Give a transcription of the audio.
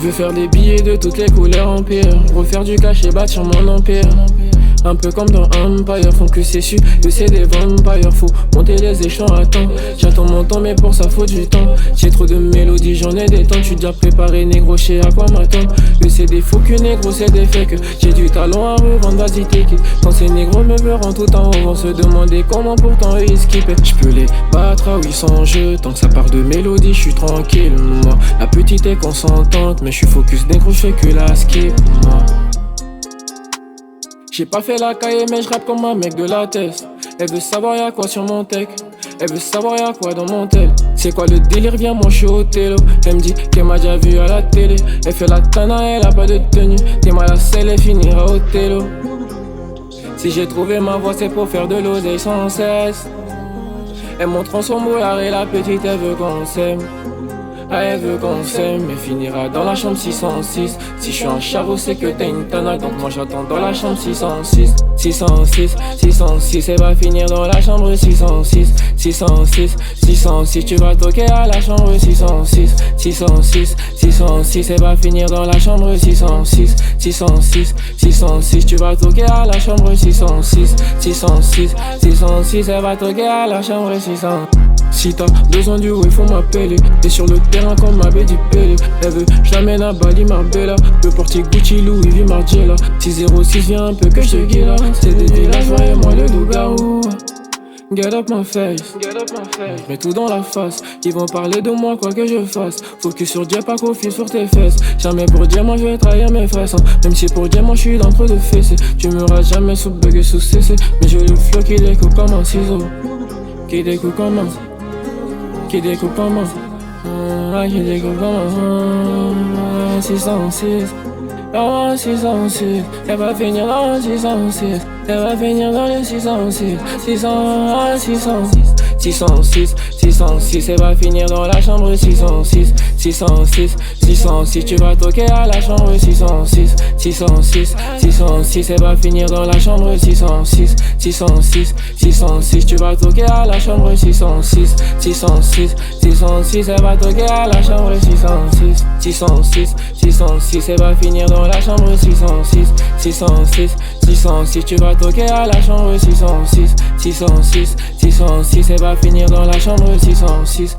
Veux faire des billets de toutes les couleurs empire. Refaire du cash et bâtir mon empire. Un peu comme dans Empire, font que c'est su que c'est des vampires. Faut monter les échelons à temps. J'attends mon temps mais pour ça faut du temps. J'ai trop de mélodies, j'en ai des temps. Tu déjà préparé négro, je sais à quoi m'attendre. Que c'est des faux que négro, c'est des fakes. J'ai du talent à revendre, vas-y take it. Quand ces négros me verront tout en haut, vont se demander comment pourtant eux ils skippent. J'peux les battre à 800 jeux. Tant que ça part de mélodie, j'suis tranquille moi. La petite est consentante, mais j'suis focus négro, j'fais que la skip moi. J'ai pas fait la cahier mais j'rappe comme un mec de la test. Elle veut savoir y'a quoi sur mon tech. Elle veut savoir y'a quoi dans mon tel. C'est quoi le délire, viens moi j'suis au télo. Elle me dit qu'elle m'a déjà vu à la télé. Elle fait la tana, elle a pas de tenue. T'es mal à celle, elle finira au télo. Si j'ai trouvé ma voie c'est pour faire de l'oseille sans cesse. Elle montre en son moulard et la petite elle veut qu'on s'aime. Ah, elle veut qu'on s'aime, mais finira dans la chambre 606. Si je suis un chavo, c'est que t'es une tana, donc moi j'attends dans la chambre 606. 606, 606, elle va finir dans la chambre 606. 606, 606, tu vas toquer à la chambre 606. 606, 606, elle va finir dans la chambre 606. 606, 606, tu vas toquer à la chambre 606. 606, 606, elle va toquer à la chambre 606. Si t'as besoin du il faut m'appeler. T'es sur le terrain comme ma baby Pelé. Elle veut j'l'amène à Bali Marbella. Le portier Gucci, Louis V Margiela. 606 viens un peu que je te guide là. C'est des villageois et moi le loup-garou. Get up my face, j'mets tout dans la face. Ils vont parler de moi quoi que je fasse. Focus sur Dieu, pas confier sur tes fesses. Jamais pour Dieu, moi je vais trahir mes fesses hein. Même si pour Dieu, moi je suis dans trop de fessées. Tu me rates jamais sous bug et sous CC. Mais j'ai le flow qui découpe comme un ciseau. Qui découpe comme un qui découpe comme un qui découpe comme un 606. Dans 606, elle va finir dans 606. Elle va finir dans le 606. 606, 606, 606, elle va finir dans la chambre 606. 606, 606, tu vas toquer à la chambre 606. 606, 606, elle va finir dans la chambre 606. 606, 606, tu vas toquer à la chambre 606. 606, 606, elle va toquer à la chambre 606. 606, 606, elle va finir dans la chambre 606. 606, 606, tu vas toquer à la chambre 606. 606, 606, elle va finir dans la chambre 606.